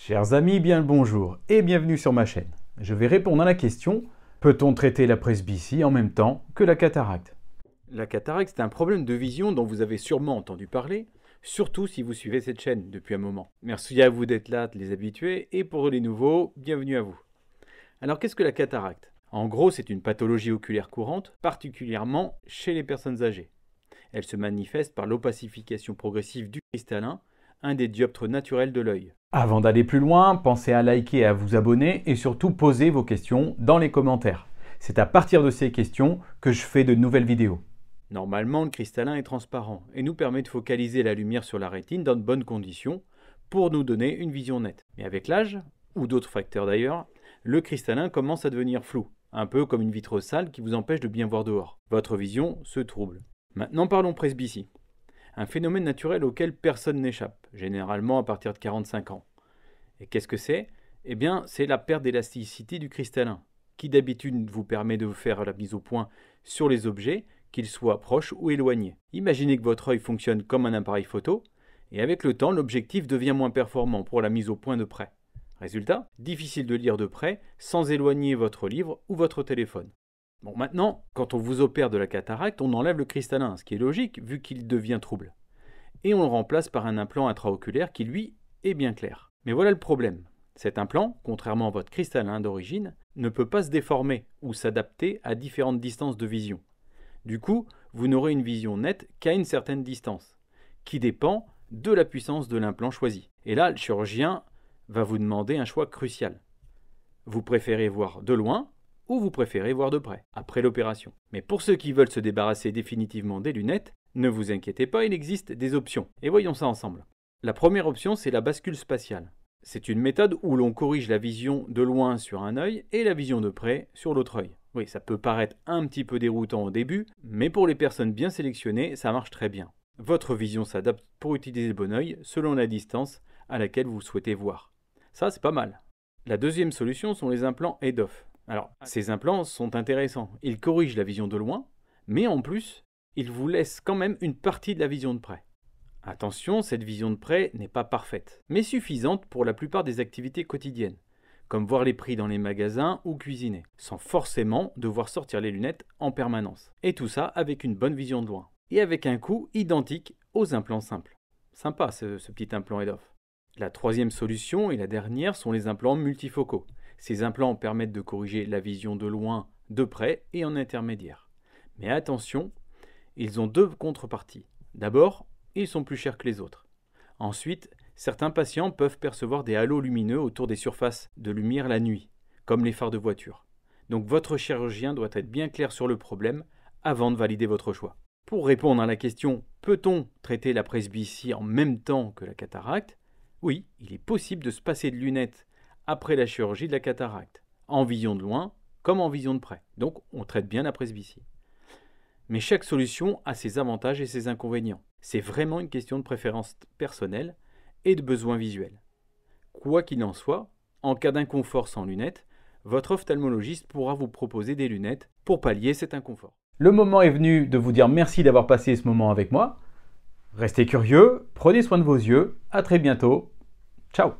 Chers amis, bien le bonjour et bienvenue sur ma chaîne. Je vais répondre à la question: peut-on traiter la presbytie en même temps que la cataracte? La cataracte, c'est un problème de vision dont vous avez sûrement entendu parler, surtout si vous suivez cette chaîne depuis un moment. Merci à vous d'être là, les habitués, et pour les nouveaux, bienvenue à vous. Alors qu'est-ce que la cataracte? En gros, c'est une pathologie oculaire courante, particulièrement chez les personnes âgées. Elle se manifeste par l'opacification progressive du cristallin, un des dioptres naturels de l'œil. Avant d'aller plus loin, pensez à liker et à vous abonner et surtout posez vos questions dans les commentaires. C'est à partir de ces questions que je fais de nouvelles vidéos. Normalement, le cristallin est transparent et nous permet de focaliser la lumière sur la rétine dans de bonnes conditions pour nous donner une vision nette. Mais avec l'âge, ou d'autres facteurs d'ailleurs, le cristallin commence à devenir flou, un peu comme une vitre sale qui vous empêche de bien voir dehors. Votre vision se trouble. Maintenant parlons presbytie. Un phénomène naturel auquel personne n'échappe, généralement à partir de 45 ans. Et qu'est-ce que c'est? Eh bien, c'est la perte d'élasticité du cristallin, qui d'habitude vous permet de faire la mise au point sur les objets, qu'ils soient proches ou éloignés. Imaginez que votre œil fonctionne comme un appareil photo, et avec le temps, l'objectif devient moins performant pour la mise au point de près. Résultat, difficile de lire de près sans éloigner votre livre ou votre téléphone. Bon, maintenant, quand on vous opère de la cataracte, on enlève le cristallin, ce qui est logique vu qu'il devient trouble. Et on le remplace par un implant intraoculaire qui, lui, est bien clair. Mais voilà le problème. Cet implant, contrairement à votre cristallin d'origine, ne peut pas se déformer ou s'adapter à différentes distances de vision. Du coup, vous n'aurez une vision nette qu'à une certaine distance, qui dépend de la puissance de l'implant choisi. Et là, le chirurgien va vous demander un choix crucial. Vous préférez voir de loin ou vous préférez voir de près, après l'opération. Mais pour ceux qui veulent se débarrasser définitivement des lunettes, ne vous inquiétez pas, il existe des options. Et voyons ça ensemble. La première option, c'est la bascule spatiale. C'est une méthode où l'on corrige la vision de loin sur un œil et la vision de près sur l'autre œil. Oui, ça peut paraître un petit peu déroutant au début, mais pour les personnes bien sélectionnées, ça marche très bien. Votre vision s'adapte pour utiliser le bon œil selon la distance à laquelle vous souhaitez voir. Ça, c'est pas mal. La deuxième solution sont les implants EDOF. Alors, ces implants sont intéressants. Ils corrigent la vision de loin, mais en plus, ils vous laissent quand même une partie de la vision de près. Attention, cette vision de près n'est pas parfaite, mais suffisante pour la plupart des activités quotidiennes, comme voir les prix dans les magasins ou cuisiner, sans forcément devoir sortir les lunettes en permanence. Et tout ça avec une bonne vision de loin, et avec un coût identique aux implants simples. Sympa ce petit implant EDOF. La troisième solution et la dernière sont les implants multifocaux. Ces implants permettent de corriger la vision de loin, de près et en intermédiaire. Mais attention, ils ont deux contreparties. D'abord, ils sont plus chers que les autres. Ensuite, certains patients peuvent percevoir des halos lumineux autour des surfaces de lumière la nuit, comme les phares de voiture. Donc votre chirurgien doit être bien clair sur le problème avant de valider votre choix. Pour répondre à la question « peut-on traiter la presbytie en même temps que la cataracte ?» Oui, il est possible de se passer de lunettes après la chirurgie de la cataracte, en vision de loin comme en vision de près. Donc on traite bien la presbytie. Mais chaque solution a ses avantages et ses inconvénients. C'est vraiment une question de préférence personnelle et de besoins visuels. Quoi qu'il en soit, en cas d'inconfort sans lunettes, votre ophtalmologiste pourra vous proposer des lunettes pour pallier cet inconfort. Le moment est venu de vous dire merci d'avoir passé ce moment avec moi. Restez curieux, prenez soin de vos yeux, à très bientôt. Ciao!